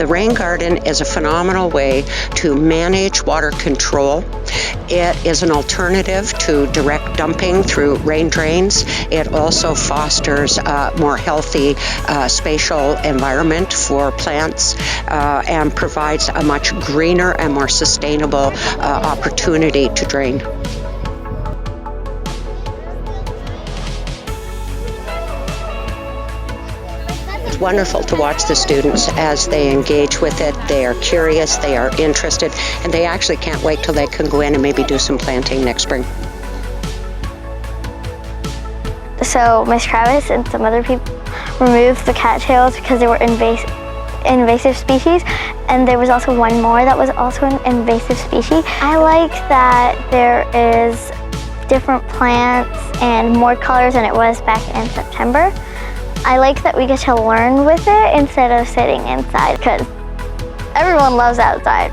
The rain garden is a phenomenal way to manage water control. It is an alternative to direct dumping through rain drains. It also fosters a more healthy spatial environment for plants and provides a much greener and more sustainable opportunity to drain. It's wonderful to watch the students as they engage with it. They are curious, they are interested, and they actually can't wait till they can go in and maybe do some planting next spring. So Ms. Kravis and some other people removed the cattails because they were invasive species, and there was also one more that was also an invasive species. I like that there is different plants and more colors than it was back in September. I like that we get to learn with it instead of sitting inside because everyone loves outside.